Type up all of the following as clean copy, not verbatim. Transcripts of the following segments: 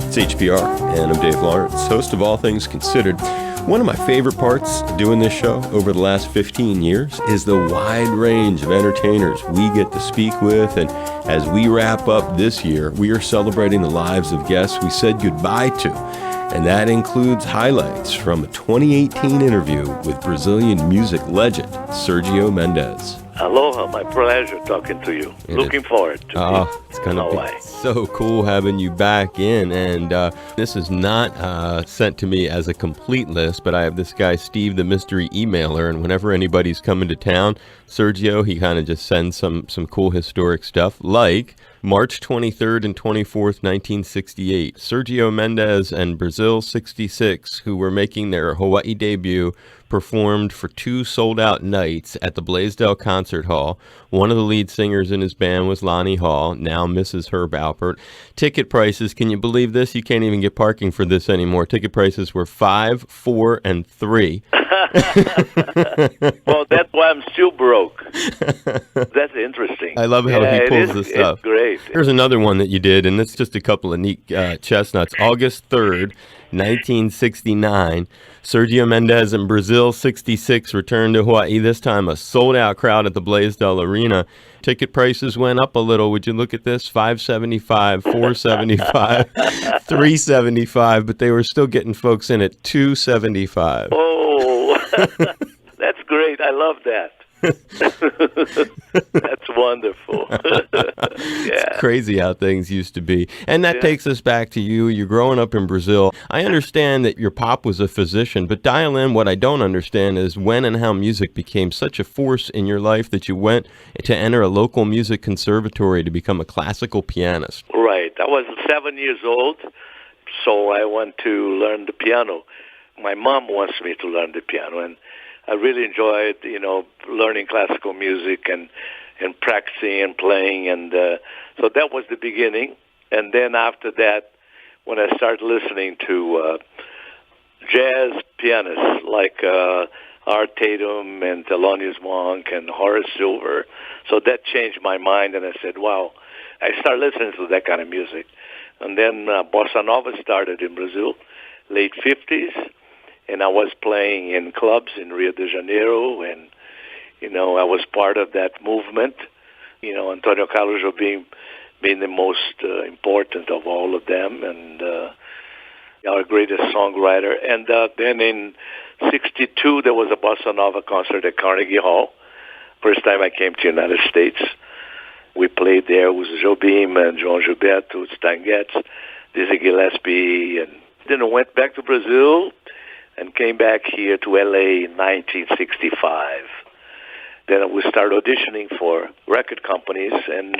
It's HPR, and I'm Dave Lawrence, host of All Things Considered. One of my favorite parts of doing this show over the last 15 years is the wide range of entertainers we get to speak with. And as we wrap up this year, we are celebrating the lives of guests we said goodbye to. And that includes highlights from a 2018 interview with Brazilian music legend Sergio Mendes. Aloha, my pleasure talking to you. Looking forward to it. It's going to be so cool having you back in. And this is not sent to me as a complete list, but I have this guy, Steve, the mystery emailer. And whenever anybody's coming to town, Sergio, he kind of just sends some cool historic stuff, like March 23rd and 24th, 1968. Sergio Mendes and Brazil 66, who were making their Hawaii debut, performed for 2 sold-out nights at the Blaisdell Concert Hall. One of the lead singers in his band was Lonnie Hall, now Mrs. Herb Alpert. Ticket prices, can you believe this? You can't even get parking for this anymore. Ticket prices were $5, $4, and $3. Well, that's why I'm still broke. That's interesting. I love how he pulls this stuff. It's great. Here's another one that you did, and it's just a couple of neat chestnuts. August 3rd, 1969, Sergio Mendes and Brazil 66 returned to Hawaii, this time a sold-out crowd at the Blaisdell Arena. Ticket prices went up a little. Would you look at this? $5.75, $4.75, $3.75, but they were still getting folks in at $2.75. Oh, that's great. I love that. That's wonderful. It's crazy how things used to be. And that takes us back to you. You're growing up in Brazil. I understand that your pop was a physician, but dial in. What I don't understand is when and how music became such a force in your life that you went to enter a local music conservatory to become a classical pianist. Right. I was 7 years old, so I went to learn the piano. My mom wants me to learn the piano, and I really enjoyed, learning classical music and practicing and playing. And so that was the beginning. And then after that, when I started listening to jazz pianists like Art Tatum and Thelonious Monk and Horace Silver, so that changed my mind. And I said, wow, I started listening to that kind of music. And then Bossa Nova started in Brazil, late 50s. And I was playing in clubs in Rio de Janeiro, and, I was part of that movement. Antonio Carlos being the most important of all of them, and our greatest songwriter. And then in 62, there was a Bossa Nova concert at Carnegie Hall. First time I came to the United States. We played there with Jobim and João Gilberto, Stan Getz, Dizzy Gillespie, and then I went back to Brazil and came back here to L.A. in 1965. Then we started auditioning for record companies and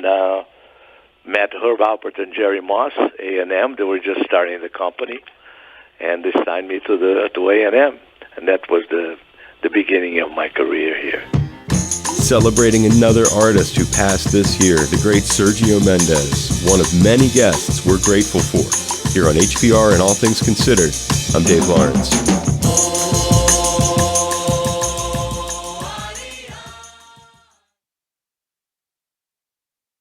met Herb Alpert and Jerry Moss, A&M. They were just starting the company, and they signed me to A&M. And that was the beginning of my career here. Celebrating another artist who passed this year, the great Sergio Mendes, one of many guests we're grateful for. Here on HPR and All Things Considered, I'm Dave Lawrence.